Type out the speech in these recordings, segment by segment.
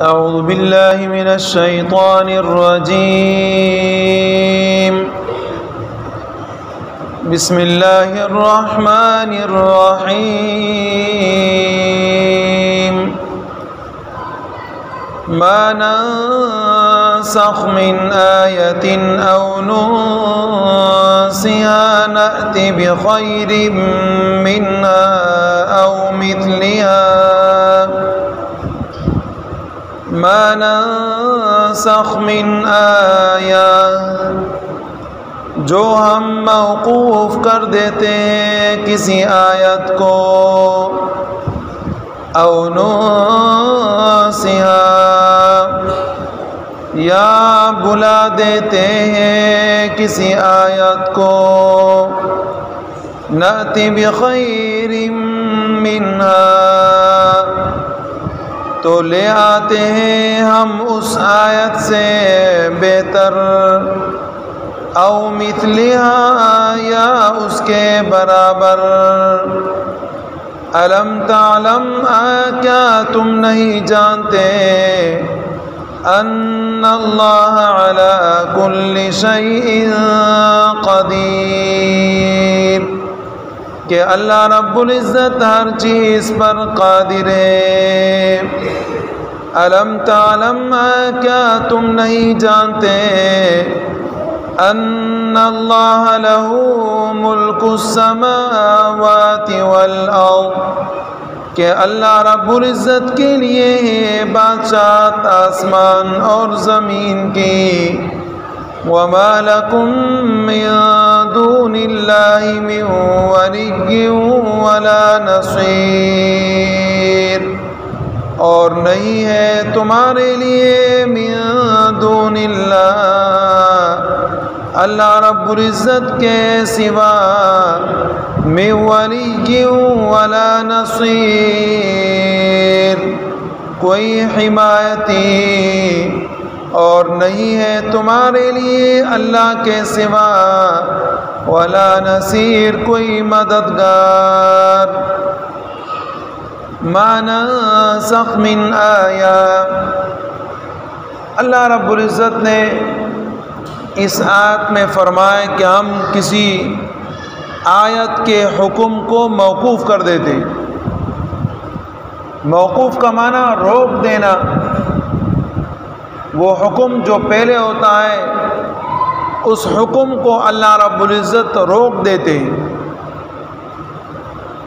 أعوذ بالله من الشيطان الرجيم. بسم الله الرحمن الرحيم. ما ننسخ من آية أو ننسها نأت بخير منها أو مثلها ما ننسخ من آية، جو ہم موقوف کر دیتے ہیں کسی آیت کو، او ننسها، یا بلا دیتے ہیں کسی آیت کو، نأتی بخیر منها، تو لے آتے ہیں ہم اس آیت سے بہتر، او مثلها، یا اس کے برابر۔ الم تعلم، کیا تم نہیں جانتے، ان اللہ علی کل شیء قدیر، کہ اللہ رب العزت ہر چیز پر قادر ہے۔ الم تعلم، کیا تم نہیں جانتے، ان اللہ لہ ملک السماوات والارض، کہ اللہ رب العزت کے لیے ہے بادشاہت آسمان اور زمین کی۔ وما لکم من دون اللہ من ولی ولا نصیر، اور نہیں ہے تمہارے لیے من دون اللہ، اللہ رب العزت کے سوا، من ولی ولا نصیر، کوئی حمایتی، اور نہیں ہے تمہارے لیے اللہ کے سوا، ولا نصیر، کوئی مددگار۔ ما ننسخ من آیہ، اللہ رب العزت نے اس آیت میں فرمایا کہ ہم کسی آیت کے حکم کو موقوف کر دیتے۔ موقوف کا معنی روک دینا، وہ حکم جو پہلے ہوتا ہے اس حکم کو اللہ رب العزت روک دیتے ہیں۔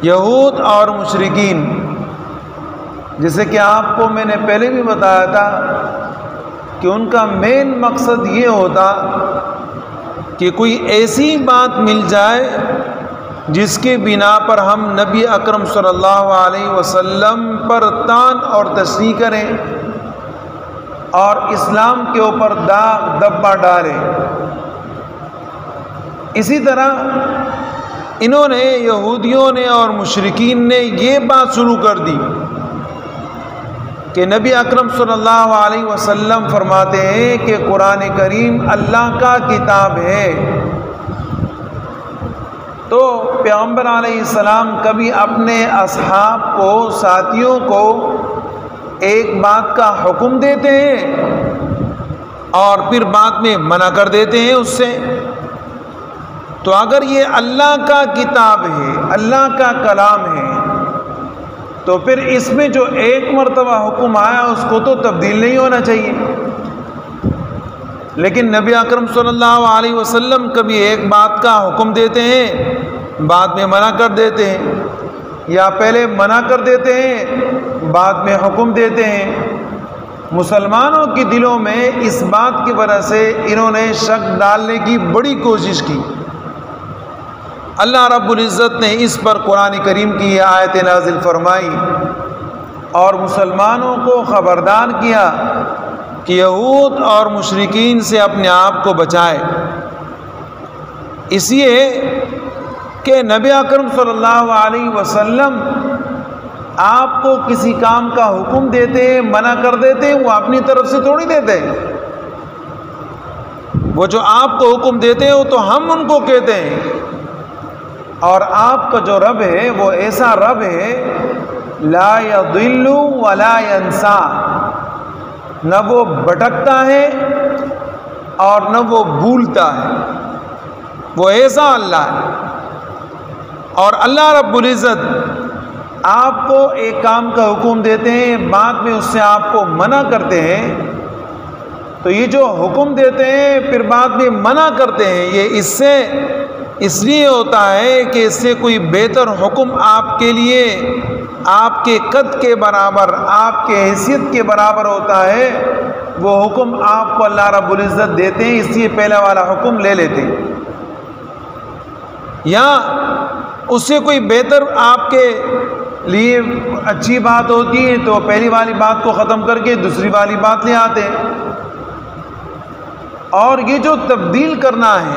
یہود اور مشرکین، جیسے کہ آپ کو میں نے پہلے بھی بتایا تھا کہ ان کا مین مقصد یہ ہوتا کہ کوئی ایسی بات مل جائے جس کے بنا پر ہم نبی اکرم صلی اللہ علیہ وسلم پر طعن اور تشنیع کریں اور اسلام کے اوپر داغ دبا ڈالیں۔ اسی طرح انہوں نے، یہودیوں نے اور مشرکین نے یہ بات شروع کر دی کہ نبی اکرم صلی اللہ علیہ وسلم فرماتے ہیں کہ قرآن کریم اللہ کا کتاب ہے، تو پیغمبر علیہ السلام کبھی اپنے اصحاب کو، ساتھیوں کو ایک بات کا حکم دیتے ہیں اور پھر بعد میں منع کر دیتے ہیں اس سے۔ تو اگر یہ اللہ کا کتاب ہے، اللہ کا کلام ہے، تو پھر اس میں جو ایک مرتبہ حکم آیا اس کو تو تبدیل نہیں ہونا چاہیے۔ لیکن نبی اکرم صلی اللہ علیہ وسلم کبھی ایک بات کا حکم دیتے ہیں، بعد میں منع کر دیتے ہیں، یا پہلے منع کر دیتے ہیں بعد میں حکم دیتے ہیں۔ مسلمانوں کے دلوں میں اس بات کی وجہ سے انہوں نے شک ڈالنے کی بڑی کوشش کی۔ اللہ رب العزت نے اس پر قرآن کریم کی یہ آیت نازل فرمائی اور مسلمانوں کو خبردار کیا کہ یہود اور مشرکین سے اپنے آپ کو بچائے، اس لیے کہ نبی اکرم صلی اللہ علیہ وسلم آپ کو کسی کام کا حکم دیتے ہیں، منع کر دیتے ہیں، وہ اپنی طرف سے تھوڑی دیتے ہیں۔ وہ جو آپ کو حکم دیتے ہیں وہ تو ہم ان کو کہتے ہیں، اور آپ کا جو رب ہے وہ ایسا رب ہے لا یضل ولا ینسا، نہ وہ بھٹکتا ہے اور نہ وہ بھولتا ہے، وہ ایسا اللہ ہے۔ اور اللہ رب العزت آپ کو ایک کام کا حکم دیتے ہیں، بعد میں اس سے آپ کو منع کرتے ہیں، تو یہ جو حکم دیتے ہیں پھر بعد میں منع کرتے ہیں، یہ اس لیے ہوتا ہے کہ اس سے کوئی بہتر حکم آپ کے لیے آپ کے قد کے برابر، آپ کے حیثیت کے برابر ہوتا ہے، وہ حکم آپ کو اللہ رب العزت دیتے ہیں، اس لیے پہلا والا حکم لے لیتے ہیں۔ یا اس سے کوئی بہتر آپ کے لیے اچھی بات ہوتی ہے تو پہلی والی بات کو ختم کر کے دوسری والی بات لے آتے ہیں۔ اور یہ جو تبدیل کرنا ہے،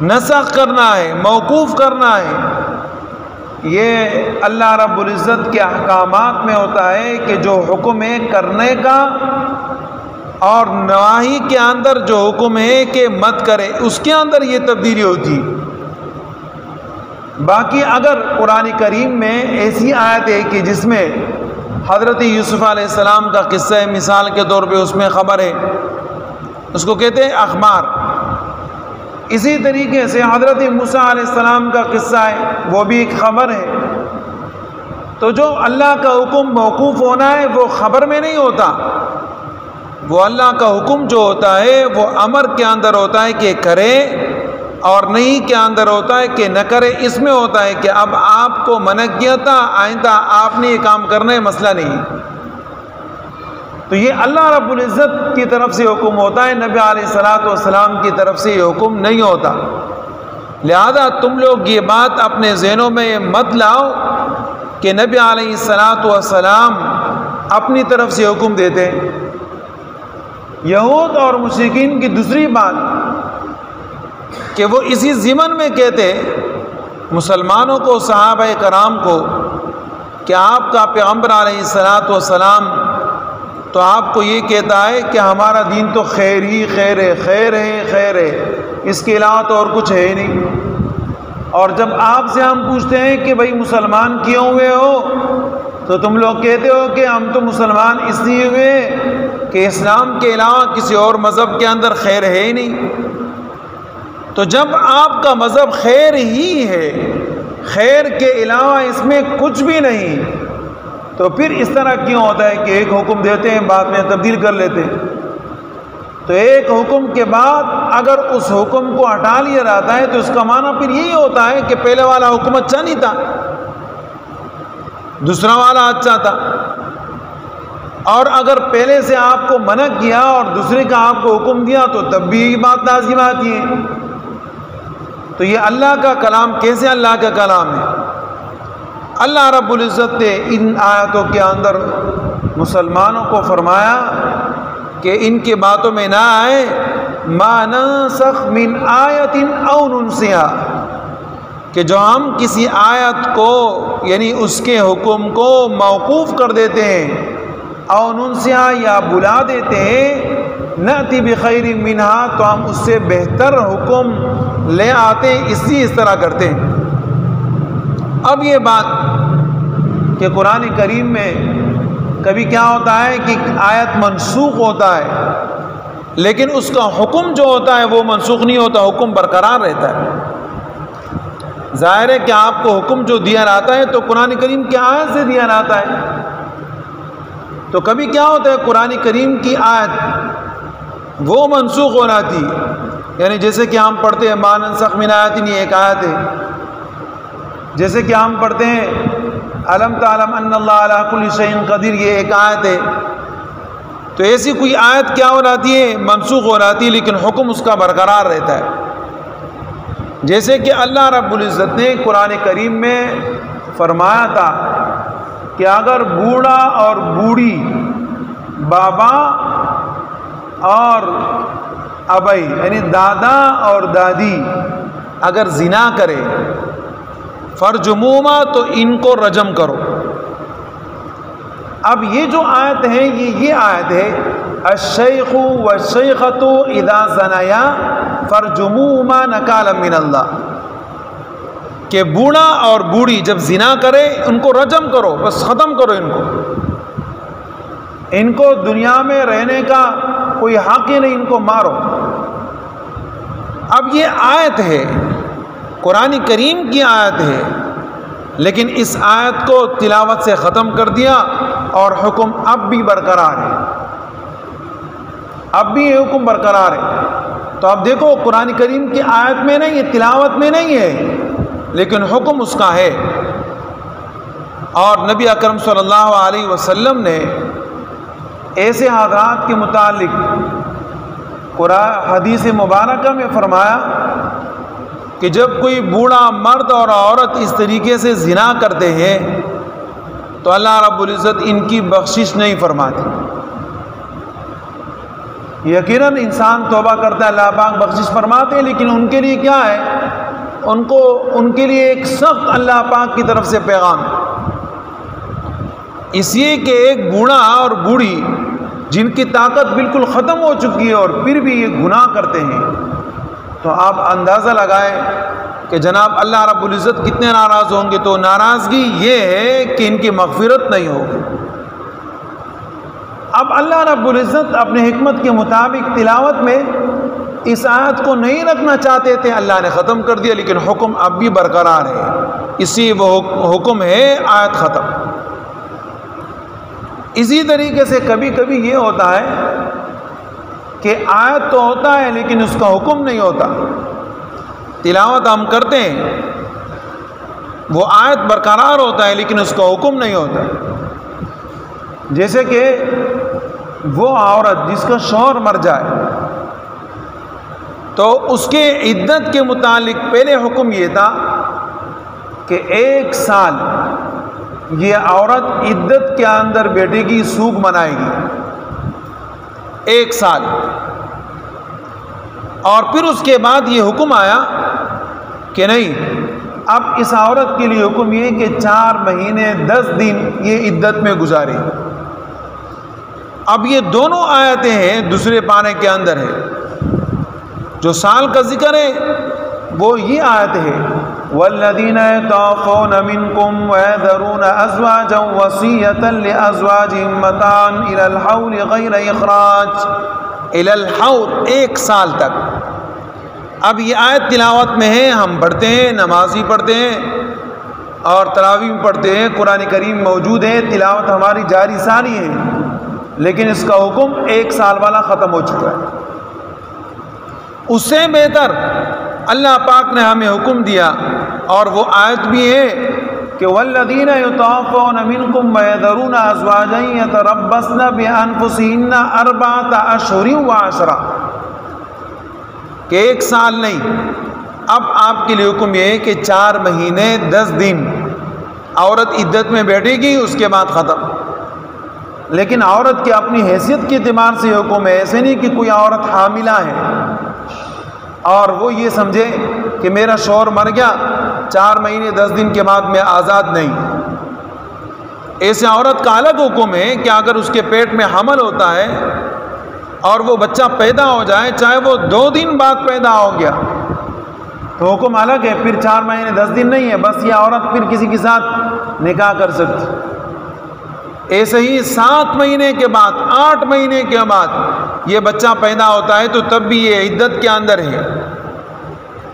نسخ کرنا ہے، موقوف کرنا ہے، یہ اللہ رب العزت کے احکامات میں ہوتا ہے کہ جو حکم ہے کرنے کا اور نواہی کے اندر جو حکم ہے کہ مت کرے، اس کے اندر یہ تبدیلی ہوتی ہے۔ باقی اگر قرآن کریم میں ایسی آیت ہے کہ جس میں حضرت یوسف علیہ السلام کا قصہ ہے، مثال کے طور پہ اس میں خبر ہے، اس کو کہتے ہیں اخبار۔ اسی طریقے سے حضرت موسیٰ علیہ السلام کا قصہ ہے، وہ بھی ایک خبر ہے۔ تو جو اللہ کا حکم موقوف ہونا ہے وہ خبر میں نہیں ہوتا، وہ اللہ کا حکم جو ہوتا ہے وہ امر کے اندر ہوتا ہے کہ کرے، اور نہیں کے اندر ہوتا ہے کہ نہ کرے۔ اس میں ہوتا ہے کہ اب آپ کو منع کیا تھا، آئندہ آپ نے یہ کام کرنا ہے، مسئلہ نہیں۔ تو یہ اللہ رب العزت کی طرف سے حکم ہوتا ہے، نبی علیہ الصلوۃ والسلام کی طرف سے یہ حکم نہیں ہوتا۔ لہذا تم لوگ یہ بات اپنے ذہنوں میں مت لاؤ کہ نبی علیہ الصلوۃ والسلام اپنی طرف سے حکم دیتے ہیں۔ یہود اور مشرکین کی دوسری بات کہ وہ اسی ضمن میں کہتے مسلمانوں کو، صحابہ کرام کو، کہ آپ کا پیغمبر علیہ الصلوۃ والسلام تو آپ کو یہ کہتا ہے کہ ہمارا دین تو خیر ہی خیر ہے، خیر ہے خیر ہے، اس کے علاوہ تو اور کچھ ہے ہی نہیں۔ اور جب آپ سے ہم پوچھتے ہیں کہ بھئی مسلمان کیوں ہوئے ہو، تو تم لوگ کہتے ہو کہ ہم تو مسلمان اس لیے ہوئے کہ اسلام کے علاوہ کسی اور مذہب کے اندر خیر ہے ہی نہیں۔ تو جب آپ کا مذہب خیر ہی ہے، خیر کے علاوہ اس میں کچھ بھی نہیں، تو پھر اس طرح کیوں ہوتا ہے کہ ایک حکم دیتے ہیں بعد میں تبدیل کر لیتے ہیں؟ تو ایک حکم کے بعد اگر اس حکم کو ہٹا لیا جاتا ہے تو اس کا معنی پھر یہی ہوتا ہے کہ پہلے والا حکم اچھا نہیں تھا، دوسرا والا اچھا تھا۔ اور اگر پہلے سے آپ کو منع کیا اور دوسرے کا آپ کو حکم دیا تو تب بھی یہی بات لازم آتی ہے۔ تو یہ اللہ کا کلام کیسے اللہ کا کلام ہے؟ اللہ رب العزت نے ان آیتوں کے اندر مسلمانوں کو فرمایا کہ ان کی باتوں میں نہ آئے ما ننسخ من آیت او ننسها، کہ جو ہم کسی آیت کو یعنی اس کے حکم کو موقوف کر دیتے ہیں، او ننسها یا بلا دیتے ہیں، نأتی بخیر منہا تو ہم اس سے بہتر حکم لے آتے ہیں، اس طرح کرتے ہیں۔ اب یہ بات کہ قرآن کریم میں کبھی کیا ہوتا ہے کہ آیت منسوخ ہوتا ہے، لیکن اس کا حکم جو ہوتا ہے وہ منسوخ نہیں ہوتا، حکم برقرار رہتا ہے۔ ظاہر ہے کہ آپ کو حکم جو دیا جاتا ہے تو قرآن کریم کی آیت سے دیا جاتا ہے۔ تو کبھی کیا ہوتا ہے قرآن کریم کی آیت وہ منسوخ ہو جاتی ہے، یعنی جیسے کہ ہم پڑھتے ہیں ما ننسخ من آیت، یہ ایک آیت ہے۔ جیسے کہ ہم پڑھتے ہیں الم تعلم ان اللہ علی کل شیء قدیر، یہ ایک آیت ہے۔ تو ایسی کوئی آیت کیا ہو جاتی ہے؟ منسوخ ہو جاتی ہے، لیکن حکم اس کا برقرار رہتا ہے۔ جیسے کہ اللہ رب العزت نے قرآن کریم میں فرمایا تھا کہ اگر بوڑھا اور بوڑھی، بابا اور ابائی یعنی دادا اور دادی اگر زنا کرے فرجموما تو ان کو رجم کرو۔ اب یہ جو آیت ہے یہ آیت ہے الشیخ والشیخۃ اذا زنیا فرجموہما نکالا من اللہ، کہ بوڑھا اور بوڑھی جب زنا کرے ان کو رجم کرو، بس ختم کرو ان کو۔ ان کو دنیا میں رہنے کا کوئی حق ہی نہیں، ان کو مارو۔ اب یہ آیت ہے، قرآن کریم کی آیت ہے، لیکن اس آیت کو تلاوت سے ختم کر دیا اور حکم اب بھی برقرار ہے، اب بھی یہ حکم برقرار ہے۔ تو اب دیکھو قرآن کریم کی آیت میں نہیں ہے، تلاوت میں نہیں ہے، لیکن حکم اس کا ہے۔ اور نبی اکرم صلی اللہ علیہ وسلم نے ایسے حضرات کے متعلق حدیث مبارکہ میں فرمایا کہ جب کوئی بوڑھا مرد اور عورت اس طریقے سے زنا کرتے ہیں تو اللہ رب العزت ان کی بخشش نہیں فرماتی۔ یقیناً انسان توبہ کرتا ہے، اللہ پاک بخشش فرماتے ہیں، لیکن ان کے لیے کیا ہے؟ ان کے لیے ایک سخت اللہ پاک کی طرف سے پیغام ہے، اس لیے کہ ایک بوڑھا اور بوڑھی جن کی طاقت بالکل ختم ہو چکی ہے اور پھر بھی یہ گناہ کرتے ہیں، تو آپ اندازہ لگائیں کہ جناب اللہ رب العزت کتنے ناراض ہوں گے۔ تو ناراضگی یہ ہے کہ ان کی مغفرت نہیں ہوگی۔ اب اللہ رب العزت اپنے حکمت کے مطابق تلاوت میں اس آیت کو نہیں رکھنا چاہتے تھے، اللہ نے ختم کر دیا، لیکن حکم اب بھی برقرار ہے، اسی وہ حکم ہے آیت ختم۔ اسی طریقے سے کبھی کبھی یہ ہوتا ہے کہ آیت تو ہوتا ہے لیکن اس کا حکم نہیں ہوتا، تلاوت ہم کرتے ہیں، وہ آیت برقرار ہوتا ہے لیکن اس کا حکم نہیں ہوتا۔ جیسے کہ وہ عورت جس کا شوہر مر جائے تو اس کے عدت کے متعلق پہلے حکم یہ تھا کہ 1 سال یہ عورت عدت کے اندر بیٹے کی سوگ منائے گی، 1 سال۔ اور پھر اس کے بعد یہ حکم آیا کہ نہیں، اب اس عورت کے لیے حکم یہ کہ 4 مہینے 10 دن یہ عدت میں گزارے۔ اب یہ دونوں آیتیں ہیں دوسرے پارے کے اندر ہے، جو سال کا ذکر ہے وہ یہ آیت ہے، والذین یتوفون منکم ویذرون ازواجا وصیۃ لازواجہم متاعا الی الحول غیر اخراج، الی الحول 1 سال تک۔ اب یہ آیت تلاوت میں ہے، ہم پڑھتے ہیں، نمازی پڑھتے ہیں اور تراویح پڑھتے ہیں، قرآن کریم موجود ہے، تلاوت ہماری جاری ساری ہے، لیکن اس کا حکم 1 سال والا ختم ہو چکا ہے۔ اس سے بہتر اللہ پاک نے ہمیں حکم دیا، اور وہ آیت بھی ہے کہ والذین یتوفون منکم ویذرون ازواجا یتربصن بانفسہن 4 اشہر و10، کہ 1 سال نہیں، اب آپ کے لیے حکم یہ ہے کہ 4 مہینے 10 دن عورت عدت میں بیٹھے گی، اس کے بعد ختم۔ لیکن عورت کی اپنی حیثیت کے اعتبار سے حکم ہے، ایسے نہیں کہ کوئی عورت حاملہ ہے اور وہ یہ سمجھے کہ میرا شوہر مر گیا، 4 مہینے 10 دن کے بعد میں آزاد نہیں۔ ایسے عورت کا الگ حکم ہے کہ اگر اس کے پیٹ میں حمل ہوتا ہے اور وہ بچہ پیدا ہو جائے، چاہے وہ 2 دن بعد پیدا ہو گیا، تو حکم الگ ہے، پھر 4 مہینے 10 دن نہیں ہے، بس یہ عورت پھر کسی کے ساتھ نکاح کر سکتی۔ ایسے ہی 7 مہینے کے بعد، 8 مہینے کے بعد یہ بچہ پیدا ہوتا ہے تو تب بھی یہ عدت کے اندر ہے،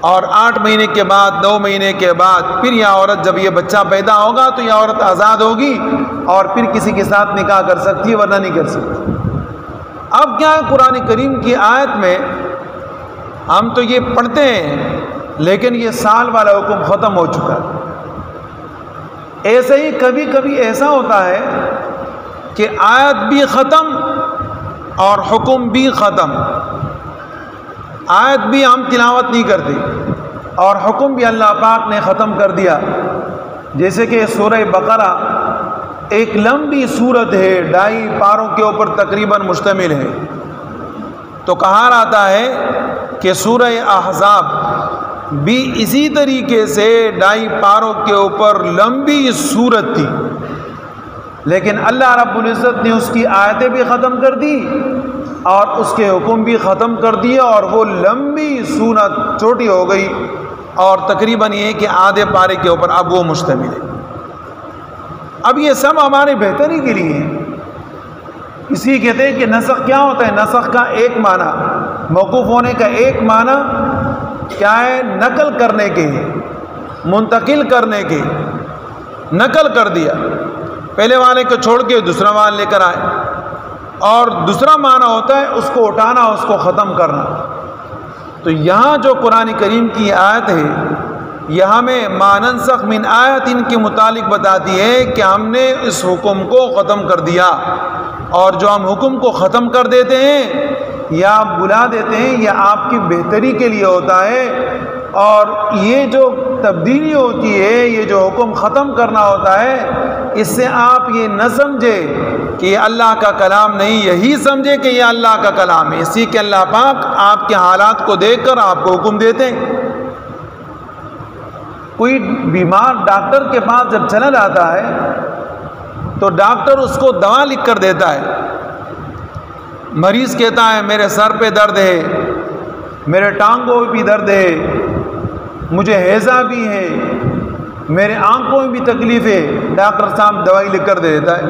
اور 8 مہینے کے بعد، 9 مہینے کے بعد پھر یہ عورت جب یہ بچہ پیدا ہوگا تو یہ عورت آزاد ہوگی اور پھر کسی کے ساتھ نکاح کر سکتی ہے، ورنہ نہیں کر سکتی۔ اب کیا ہے، قرآن کریم کی آیت میں ہم تو یہ پڑھتے ہیں لیکن یہ سال والا حکم ختم ہو چکا ہے۔ ایسے ہی کبھی کبھی ایسا ہوتا ہے کہ آیت بھی ختم اور حکم بھی ختم، آیت بھی ہم تلاوت نہیں کرتے اور حکم بھی اللہ پاک نے ختم کر دیا۔ جیسے کہ سورہ بقرہ ایک لمبی سورت ہے، 2.5 پاروں کے اوپر تقریباً مشتمل ہے، تو کہا رہتا ہے کہ سورہ احزاب بھی اسی طریقے سے 2.5 پاروں کے اوپر لمبی سورت تھی، لیکن اللہ رب العزت نے اس کی آیتیں بھی ختم کر دی اور اس کے حکم بھی ختم کر دیا، اور وہ لمبی سورت چھوٹی ہو گئی اور تقریباً یہ کہ آدھے پارے کے اوپر اب وہ مشتمل ہے۔ اب یہ سب ہمارے بہتری کے لیے ہے، اسی کہتے ہیں کہ نسخ کیا ہوتا ہے؟ نسخ کا ایک معنی، موقوف ہونے کا ایک معنی کیا ہے؟ نقل کرنے کے، منتقل کرنے کے، نقل کر دیا، پہلے والے کو چھوڑ کے دوسرا والے لے کر آئے۔ اور دوسرا معنی ہوتا ہے اس کو اٹھانا، اس کو ختم کرنا۔ تو یہاں جو قرآن کریم کی آیت ہے یہ ہمیں ما ننسخ من آیت ان کے متعلق بتاتی ہے کہ ہم نے اس حکم کو ختم کر دیا، اور جو ہم حکم کو ختم کر دیتے ہیں یا بلا دیتے ہیں یہ آپ کی بہتری کے لیے ہوتا ہے، اور یہ جو تبدیلی ہوتی ہے، یہ جو حکم ختم کرنا ہوتا ہے، اس سے آپ یہ نہ سمجھے کہ یہ اللہ کا کلام نہیں، یہی سمجھے کہ یہ اللہ کا کلام ہے، اسی کہ اللہ پاک آپ کے حالات کو دیکھ کر آپ کو حکم دیتے ہیں۔ کوئی بیمار ڈاکٹر کے پاس جب چلا جاتا ہے تو ڈاکٹر اس کو دوا لکھ کر دیتا ہے۔ مریض کہتا ہے میرے سر پہ درد ہے، میرے ٹانگوں میں بھی درد ہے، مجھے ہیضہ بھی ہے، میرے آنکھوں میں بھی تکلیف ہے، ڈاکٹر صاحب دوائی لکھ کر دے دیتا ہے۔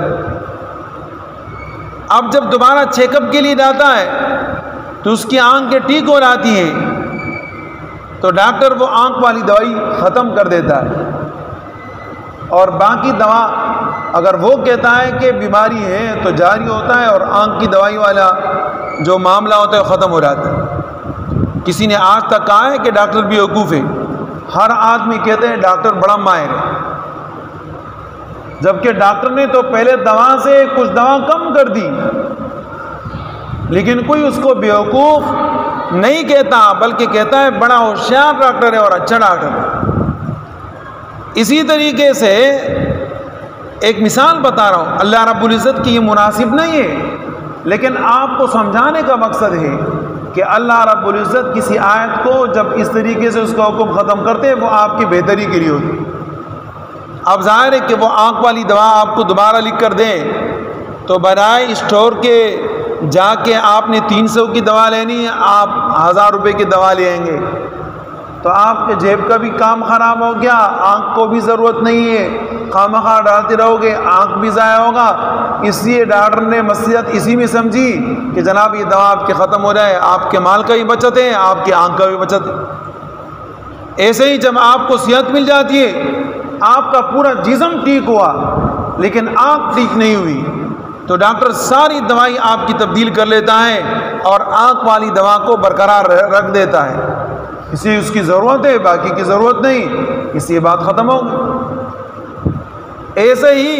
اب جب دوبارہ چیک اپ کے لیے جاتا ہے تو اس کی آنکھیں ٹھیک ہو جاتی ہیں، تو ڈاکٹر وہ آنکھ والی دوائی ختم کر دیتا ہے، اور باقی دوا اگر وہ کہتا ہے کہ بیماری ہے تو جاری ہوتا ہے، اور آنکھ کی دوائی والا جو معاملہ ہوتا ہے وہ ختم ہو جاتا ہے۔ کسی نے آج تک کہا ہے کہ ڈاکٹر بیوقوف ہے؟ ہر آدمی کہتے ہیں ڈاکٹر بڑا ماہر ہے، جبکہ ڈاکٹر نے تو پہلے دوا سے کچھ دوا کم کر دی، لیکن کوئی اس کو بیوقوف نہیں کہتا، بلکہ کہتا ہے بڑا ہوشیار ڈاکٹر ہے اور اچھا ڈاکٹر ہے۔ اسی طریقے سے ایک مثال بتا رہا ہوں، اللہ رب العزت کی یہ مناسب نہیں ہے، لیکن آپ کو سمجھانے کا مقصد ہے کہ اللہ رب العزت کسی آیت کو جب اس طریقے سے اس کا حکم ختم کرتے ہیں وہ آپ کی بہتری کے لیے ہوتی ہے۔ اب ظاہر ہے کہ وہ آنکھ والی دوا آپ کو دوبارہ لکھ کر دیں تو برائے اسٹور کے جا کے آپ نے 300 کی دوا لینی ہے، آپ 1000 روپے کی دوا لیں گے تو آپ کے جیب کا بھی کام خراب ہو گیا، آنکھ کو بھی ضرورت نہیں ہے، خواہ ڈالتے رہو گے، آنکھ بھی ضائع ہوگا۔ اس لیے ڈاکٹر نے مصلحت اسی میں سمجھی کہ جناب یہ دوا آپ کے ختم ہو جائے، آپ کے مال کا بھی بچت ہے، آپ کی آنکھ کا بھی بچت ہے۔ ایسے ہی جب آپ کو صحت مل جاتی ہے، آپ کا پورا جسم ٹھیک ہوا لیکن آنکھ ٹھیک نہیں ہوئی، تو ڈاکٹر ساری دوائی آپ کی تبدیل کر لیتا ہے اور آنکھ والی دوا کو برقرار رکھ دیتا ہے، اس لیے اس کی ضرورت ہے، باقی کی ضرورت نہیں، اس لیے بات ختم ہو گئی۔ ایسے ہی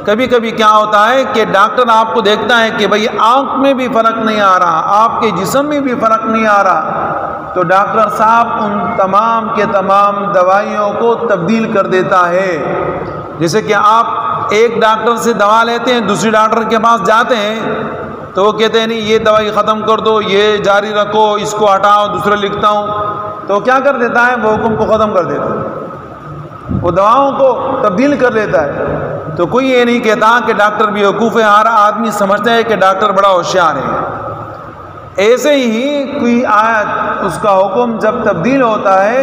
کبھی کبھی کیا ہوتا ہے کہ ڈاکٹر آپ کو دیکھتا ہے کہ بھئی آنکھ میں بھی فرق نہیں آ رہا، آپ کے جسم میں بھی فرق نہیں آ رہا، تو ڈاکٹر صاحب ان تمام کے تمام دوائیوں کو تبدیل کر دیتا ہے۔ جیسے کہ آپ ایک ڈاکٹر سے دوا لیتے ہیں، دوسری ڈاکٹر کے پاس جاتے ہیں تو وہ کہتے ہیں نہیں یہ دوائی ختم کر دو، یہ جاری رکھو، اس کو ہٹاؤ، دوسرا لکھتا ہوں، تو کیا کر دیتا ہے؟ وہ حکم کو ختم کر دیتا ہے، وہ دواؤں کو تبدیل کر لیتا ہے۔ تو کوئی یہ نہیں کہتا کہ ڈاکٹر بیوقوف ہے، ہر آدمی سمجھتا ہے کہ ڈاکٹر بڑا ہوشیار ہے۔ ایسے ہی کوئی آیت اس کا حکم جب تبدیل ہوتا ہے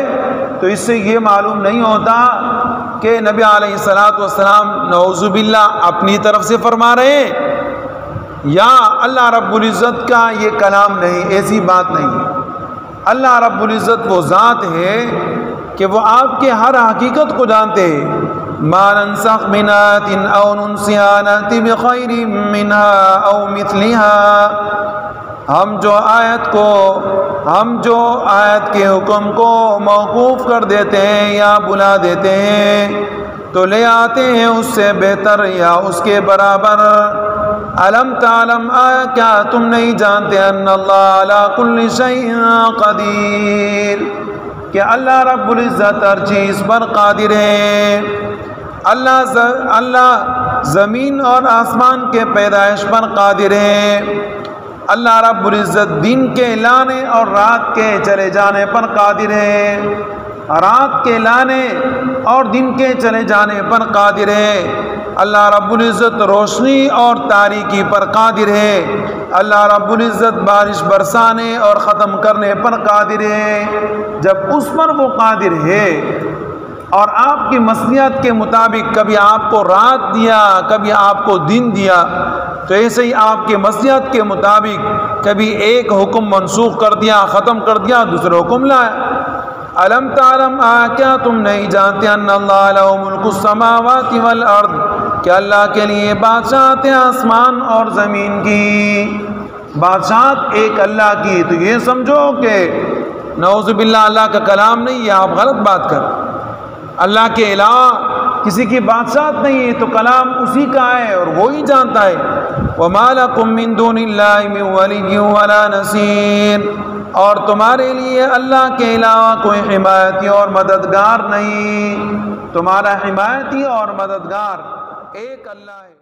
تو اس سے یہ معلوم نہیں ہوتا کہ نبی علیہ الصلوۃ والسلام نعوذ باللہ اپنی طرف سے فرما رہے ہیں یا اللہ رب العزت کا یہ کلام نہیں، ایسی بات نہیں۔ اللہ رب العزت وہ ذات ہے کہ وہ آپ کے ہر حقیقت کو جانتے ہیں۔ ما ننسخ من آیۃ او ننسها نأتی بخیر منها او مثلها، ہم جو آیت کے حکم کو موقوف کر دیتے ہیں یا بلا دیتے ہیں تو لے آتے ہیں اس سے بہتر یا اس کے برابر۔ علم تعلم، آیا کیا تم نہیں جانتے ان اللہ علی کل شیء قدیر، کہ اللہ رب العزت ہر چیز پر قادر ہے۔ اللہ زمین اور آسمان کے پیدائش پر قادر ہے۔ اللہ رب العزت دن کے لانے اور رات کے چلے جانے پر قادر ہے، رات کے لانے اور دن کے چلے جانے پر قادر ہے۔ اللہ رب العزت روشنی اور تاریکی پر قادر ہے۔ اللہ رب العزت بارش برسانے اور ختم کرنے پر قادر ہے۔ جب اس پر وہ قادر ہے اور آپ کی مصلحت کے مطابق کبھی آپ کو رات دیا، کبھی آپ کو دن دیا، تو ایسے ہی آپ کے مصلحت کے مطابق کبھی ایک حکم منسوخ کر دیا، ختم کر دیا، دوسرا حکم لایا۔ الم تعلم، کیا تم نہیں جانتے ان اللہ لہ ملک السماوات والارض، کہ اللہ کے لیے بادشاہت آسمان اور زمین کی، بادشاہت ایک اللہ کی۔ تو یہ سمجھو کہ نعوذ باللہ اللہ کا کلام نہیں، یہ آپ غلط بات کر، اللہ کے علاوہ کسی کی بادشاہت نہیں ہے، تو کلام اسی کا ہے اور وہی جانتا ہے۔ وَمَا لَكُم مِّن دُونِ اللَّهِ مِن وَلِيٍّ وَلَا نَصِيرٍ، اور تمہارے لیے اللہ کے علاوہ کوئی حمایتی اور مددگار نہیں، تمہارا حمایتی اور مددگار ایک اللہ ہے۔